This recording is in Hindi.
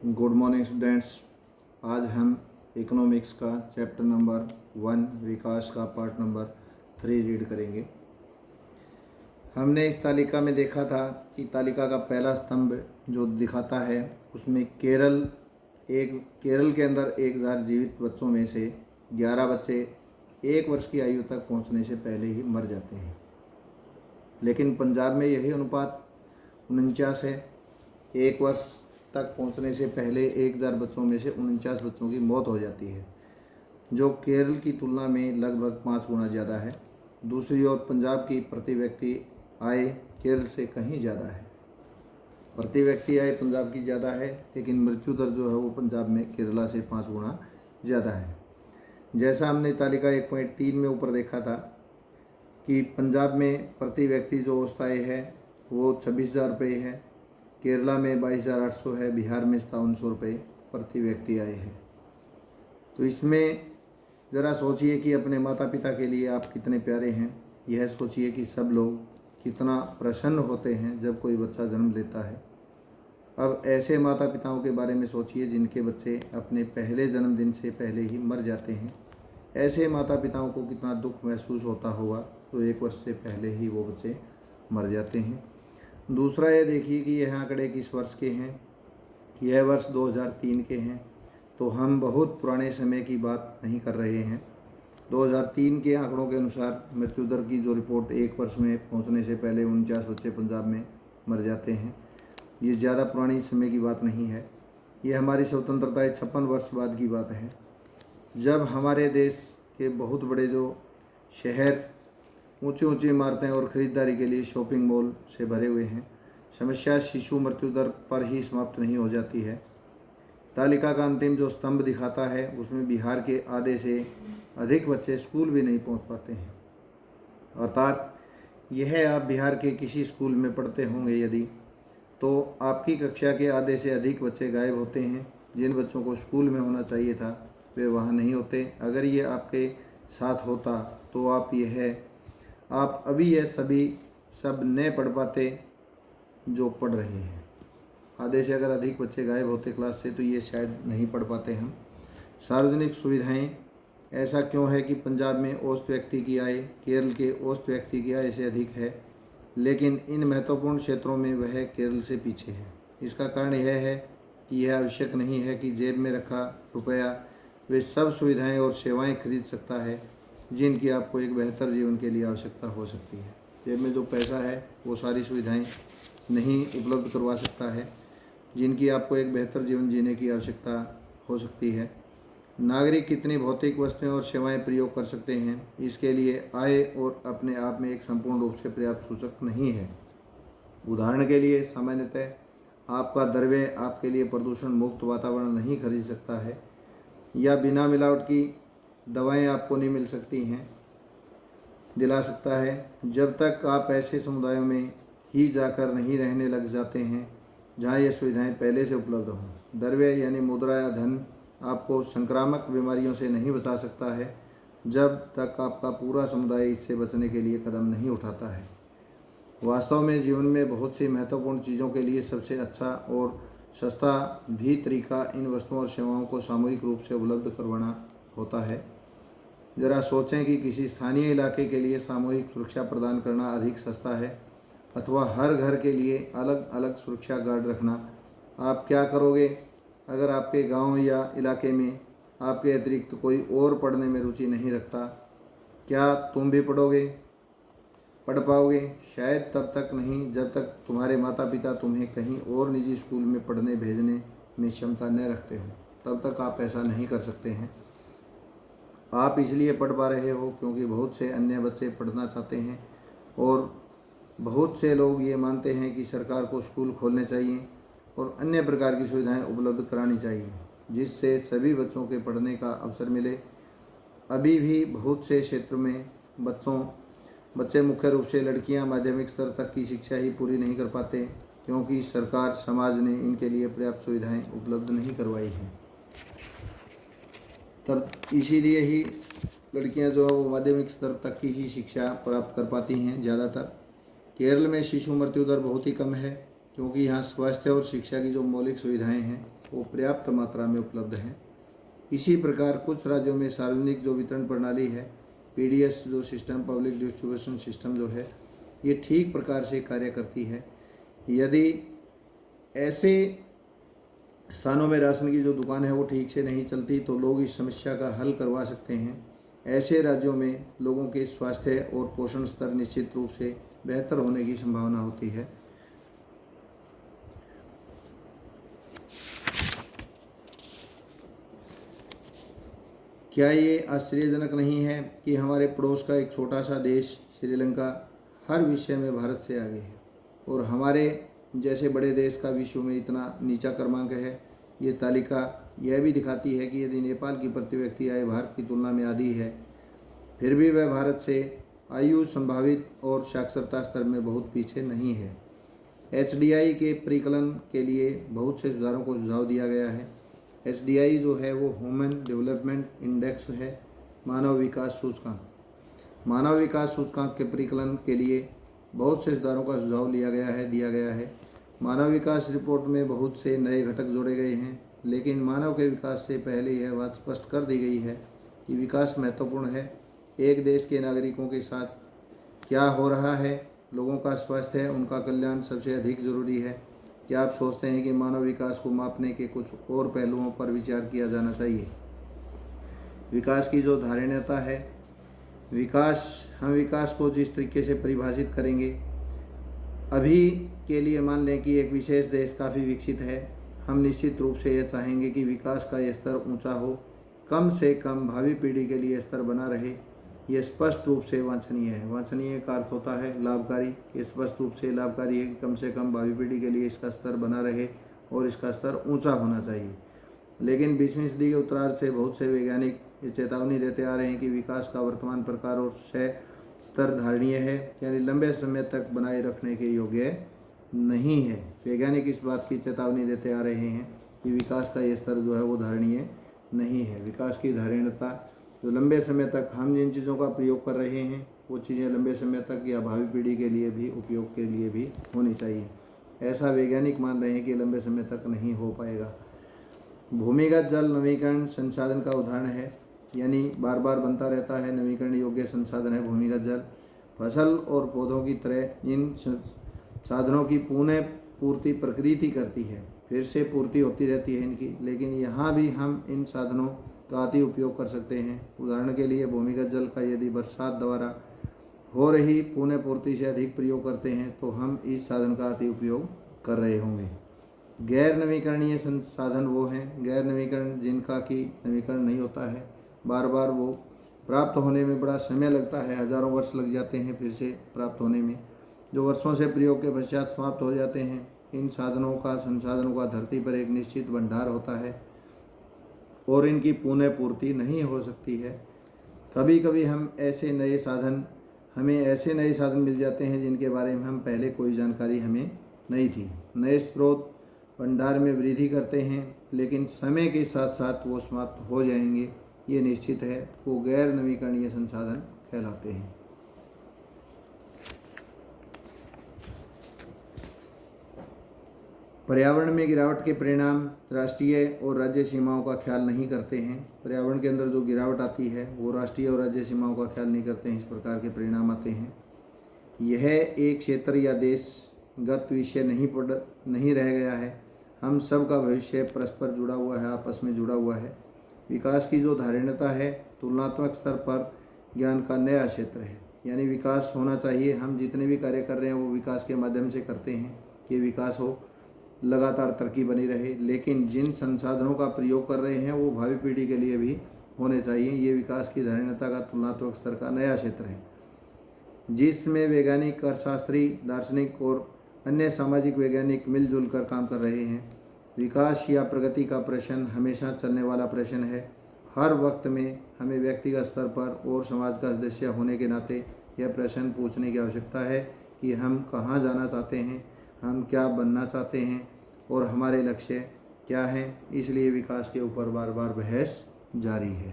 Good morning students. आज हम इकोनॉमिक्स का चैप्टर नंबर 1 विकास का पार्ट नंबर 3 रीड करेंगे। हमने इस तालिका में देखा था कि तालिका का पहला स्तंभ जो दिखाता है उसमें केरल के अंदर 1000 जीवित बच्चों में से 11 बच्चे 1 वर्ष की आयु तक पहुंचने से पहले ही मर जाते हैं। लेकिन पंजाब में यही अनुपात 49 है। 1 वर्ष तक पहुंचने से पहले 1000 बच्चों में से 49 बच्चों की मौत हो जाती है, जो केरल की तुलना में लगभग 5 गुना ज़्यादा है। दूसरी ओर पंजाब की प्रति व्यक्ति आय केरल से कहीं ज़्यादा है। प्रति व्यक्ति आय पंजाब की ज़्यादा है, लेकिन मृत्यु दर जो है वो पंजाब में केरला से 5 गुना ज़्यादा है। जैसा हमने तालिका 1.3 में ऊपर देखा था कि पंजाब में प्रति व्यक्ति जो औसत आय है वो 26,000 रुपये है, केरला में 22,800 है, बिहार में 5700 रुपये प्रति व्यक्ति आय है। तो इसमें ज़रा सोचिए कि अपने माता पिता के लिए आप कितने प्यारे हैं। यह सोचिए कि सब लोग कितना प्रसन्न होते हैं जब कोई बच्चा जन्म लेता है। अब ऐसे माता पिताओं के बारे में सोचिए जिनके बच्चे अपने पहले जन्मदिन से पहले ही मर जाते हैं। ऐसे माता पिताओं को कितना दुख महसूस होता होगा तो 1 वर्ष से पहले ही वो बच्चे मर जाते हैं। दूसरा ये देखिए कि यह आंकड़े किस वर्ष के हैं। यह वर्ष 2003 के हैं, तो हम बहुत पुराने समय की बात नहीं कर रहे हैं। 2003 के आंकड़ों के अनुसार मृत्यु दर की जो रिपोर्ट 1 वर्ष में पहुंचने से पहले 49 बच्चे पंजाब में मर जाते हैं, ये ज़्यादा पुरानी समय की बात नहीं है। ये हमारी स्वतंत्रता 56 वर्ष बाद की बात है, जब हमारे देश के बहुत बड़े जो शहर ऊंची ऊंची इमारतें और ख़रीदारी के लिए शॉपिंग मॉल से भरे हुए हैं। समस्या शिशु मृत्यु दर पर ही समाप्त नहीं हो जाती है। तालिका का अंतिम जो स्तंभ दिखाता है उसमें बिहार के आधे से अधिक बच्चे स्कूल भी नहीं पहुंच पाते हैं। अर्थात यह आप बिहार के किसी स्कूल में पढ़ते होंगे यदि, तो आपकी कक्षा के आधे से अधिक बच्चे गायब होते हैं। जिन बच्चों को स्कूल में होना चाहिए था वे वहाँ नहीं होते। अगर ये आपके साथ होता तो आप अभी यह सब नहीं पढ़ पाते जो पढ़ रहे हैं। आधे से अगर अधिक बच्चे गायब होते क्लास से तो ये शायद नहीं पढ़ पाते हम। सार्वजनिक सुविधाएं, ऐसा क्यों है कि पंजाब में औसत व्यक्ति की आय केरल के औसत व्यक्ति की आय से अधिक है, लेकिन इन महत्वपूर्ण क्षेत्रों में वह केरल से पीछे है। इसका कारण यह है कि यह आवश्यक नहीं है कि जेब में रखा रुपया वे सब सुविधाएं और सेवाएं खरीद सकता है जिनकी आपको एक बेहतर जीवन के लिए आवश्यकता हो सकती है। जेब में जो पैसा है वो सारी सुविधाएं नहीं उपलब्ध करवा सकता है जिनकी आपको एक बेहतर जीवन जीने की आवश्यकता हो सकती है। नागरिक कितनी भौतिक वस्तुएं और सेवाएं प्रयोग कर सकते हैं, इसके लिए आय और अपने आप में एक संपूर्ण रूप से पर्याप्त सूचक नहीं है। उदाहरण के लिए सामान्यतः आपका द्रव्य आपके लिए प्रदूषण मुक्त वातावरण नहीं खरीद सकता है, या बिना मिलावट की दवाएं आपको नहीं दिला सकता है, जब तक आप ऐसे समुदायों में ही जाकर नहीं रहने लग जाते हैं जहां ये सुविधाएं पहले से उपलब्ध हों। द्रव्य यानी मुद्रा या धन आपको संक्रामक बीमारियों से नहीं बचा सकता है जब तक आपका पूरा समुदाय इससे बचने के लिए कदम नहीं उठाता है। वास्तव में जीवन में बहुत सी महत्वपूर्ण चीज़ों के लिए सबसे अच्छा और सस्ता भी तरीका इन वस्तुओं और सेवाओं को सामूहिक रूप से उपलब्ध करवाना होता है। ज़रा सोचें कि किसी स्थानीय इलाके के लिए सामूहिक सुरक्षा प्रदान करना अधिक सस्ता है अथवा हर घर के लिए अलग अलग सुरक्षा गार्ड रखना। आप क्या करोगे अगर आपके गांव या इलाके में आपके अतिरिक्त कोई और पढ़ने में रुचि नहीं रखता? क्या तुम भी पढ़ पाओगे? शायद तब तक नहीं जब तक तुम्हारे माता पिता तुम्हें कहीं और निजी स्कूल में पढ़ने भेजने में क्षमता न रखते हो। तब तक आप ऐसा नहीं कर सकते हैं। आप इसलिए पढ़ पा रहे हो क्योंकि बहुत से अन्य बच्चे पढ़ना चाहते हैं, और बहुत से लोग ये मानते हैं कि सरकार को स्कूल खोलने चाहिए और अन्य प्रकार की सुविधाएं उपलब्ध करानी चाहिए जिससे सभी बच्चों के पढ़ने का अवसर मिले। अभी भी बहुत से क्षेत्रों में बच्चे मुख्य रूप से लड़कियां माध्यमिक स्तर तक की शिक्षा ही पूरी नहीं कर पाते क्योंकि सरकार समाज ने इनके लिए पर्याप्त सुविधाएं उपलब्ध नहीं करवाई हैं। तब इसीलिए ही लड़कियां जो है वो माध्यमिक स्तर तक की ही शिक्षा प्राप्त कर पाती हैं ज़्यादातर। केरल में शिशु मृत्यु दर बहुत ही कम है क्योंकि यहाँ स्वास्थ्य और शिक्षा की जो मौलिक सुविधाएं हैं वो पर्याप्त मात्रा में उपलब्ध हैं। इसी प्रकार कुछ राज्यों में सार्वजनिक जो वितरण प्रणाली है, पीडीएस जो सिस्टम, पब्लिक डिस्ट्रीब्यूशन सिस्टम जो है, ये ठीक प्रकार से कार्य करती है। यदि ऐसे स्थानों में राशन की जो दुकान है वो ठीक से नहीं चलती तो लोग इस समस्या का हल करवा सकते हैं। ऐसे राज्यों में लोगों के स्वास्थ्य और पोषण स्तर निश्चित रूप से बेहतर होने की संभावना होती है। क्या ये आश्चर्यजनक नहीं है कि हमारे पड़ोस का एक छोटा सा देश श्रीलंका हर विषय में भारत से आगे है और हमारे जैसे बड़े देश का विश्व में इतना नीचा क्रमांक है। ये तालिका यह भी दिखाती है कि यदि नेपाल की प्रति व्यक्ति आय भारत की तुलना में आधी है, फिर भी वह भारत से आयु, संभावित और साक्षरता स्तर में बहुत पीछे नहीं है। HDI के परिकलन के लिए बहुत से सुधारों को सुझाव दिया गया है। HDI जो है वो ह्यूमन डेवलपमेंट इंडेक्स है, मानव विकास सूचकांक। मानव विकास सूचकांक के परिकलन के लिए बहुत से सुधारों का सुझाव दिया गया है। मानव विकास रिपोर्ट में बहुत से नए घटक जोड़े गए हैं, लेकिन मानव के विकास से पहले यह बात स्पष्ट कर दी गई है कि विकास महत्वपूर्ण है। एक देश के नागरिकों के साथ क्या हो रहा है, लोगों का स्वास्थ्य, उनका कल्याण सबसे अधिक जरूरी है। क्या आप सोचते हैं कि मानव विकास को मापने के कुछ और पहलुओं पर विचार किया जाना चाहिए? विकास की जो धारणीयता है, हम विकास को जिस तरीके से परिभाषित करेंगे, अभी के लिए मान लें कि एक विशेष देश काफ़ी विकसित है, हम निश्चित रूप से यह चाहेंगे कि विकास का यह स्तर ऊंचा हो, कम से कम भावी पीढ़ी के लिए स्तर बना रहे। यह स्पष्ट रूप से वांछनीय है। वांछनीय का अर्थ होता है लाभकारी। ये स्पष्ट रूप से लाभकारी है कि कम से कम भावी पीढ़ी के लिए इसका स्तर बना रहे और इसका स्तर ऊंचा होना चाहिए। लेकिन 20वीं सदी के उत्तरार्ध से बहुत से वैज्ञानिक ये चेतावनी देते आ रहे हैं कि विकास का वर्तमान प्रकार और स्तर धारणीय है, यानी लंबे समय तक बनाए रखने के योग्य नहीं है। वैज्ञानिक इस बात की चेतावनी देते आ रहे हैं कि विकास का ये स्तर जो है वो धारणीय नहीं है। विकास की धारणीयता जो लंबे समय तक हम जिन चीज़ों का प्रयोग कर रहे हैं वो चीज़ें लंबे समय तक या भावी पीढ़ी के लिए भी उपयोग के लिए भी होनी चाहिए। ऐसा वैज्ञानिक मान रहे हैं कि लंबे समय तक नहीं हो पाएगा। भूमिगत जल नवीकरण संसाधन का उदाहरण है, यानी बार बार बनता रहता है, नवीकरण योग्य संसाधन है भूमिगत जल। फसल और पौधों की तरह इन साधनों की पुनः पूर्ति प्रकृति करती है, फिर से पूर्ति होती रहती है इनकी, लेकिन यहाँ भी हम इन साधनों का अति उपयोग कर सकते हैं। उदाहरण के लिए भूमिगत जल का यदि बरसात द्वारा हो रही पुनः पूर्ति से अधिक प्रयोग करते हैं तो हम इस साधन का अति उपयोग कर रहे होंगे। गैर नवीकरणीय संसाधन वो हैं, गैर नवीकरण जिनका कि नवीकरण नहीं होता है, बार बार वो प्राप्त होने में बड़ा समय लगता है, हजारों वर्ष लग जाते हैं फिर से प्राप्त होने में, जो वर्षों से प्रयोग के पश्चात समाप्त हो जाते हैं। इन संसाधनों का धरती पर एक निश्चित भंडार होता है और इनकी पुनः पूर्ति नहीं हो सकती है। कभी कभी हमें ऐसे नए साधन मिल जाते हैं जिनके बारे में हम पहले कोई जानकारी हमें नहीं थी। नए स्रोत भंडार में वृद्धि करते हैं, लेकिन समय के साथ साथ वो समाप्त हो जाएंगे, ये निश्चित है। वो गैर नवीकरणीय संसाधन कहलाते हैं। पर्यावरण में गिरावट के परिणाम राष्ट्रीय और राज्य सीमाओं का ख्याल नहीं करते हैं। पर्यावरण के अंदर जो गिरावट आती है वो राष्ट्रीय और राज्य सीमाओं का ख्याल नहीं करते हैं, इस प्रकार के परिणाम आते हैं। यह एक क्षेत्र या देशगत विषय नहीं रह गया है। हम सब का भविष्य परस्पर जुड़ा हुआ है, आपस में जुड़ा हुआ है। विकास की जो धारणीयता है तुलनात्मक स्तर पर ज्ञान का नया क्षेत्र है, यानी विकास होना चाहिए। हम जितने भी कार्य कर रहे हैं वो विकास के माध्यम से करते हैं कि विकास हो, लगातार तरक्की बनी रहे, लेकिन जिन संसाधनों का प्रयोग कर रहे हैं वो भावी पीढ़ी के लिए भी होने चाहिए। ये विकास की धारणीयता का तुलनात्मक स्तर का नया क्षेत्र है, जिसमें वैज्ञानिक, अर्थशास्त्री, दार्शनिक और अन्य सामाजिक वैज्ञानिक मिलजुल कर काम कर रहे हैं। विकास या प्रगति का प्रश्न हमेशा चलने वाला प्रश्न है। हर वक्त में हमें व्यक्तिगत स्तर पर और समाज का सदस्य होने के नाते यह प्रश्न पूछने की आवश्यकता है कि हम कहाँ जाना चाहते हैं, हम क्या बनना चाहते हैं और हमारे लक्ष्य क्या हैं। इसलिए विकास के ऊपर बार बार बहस जारी है।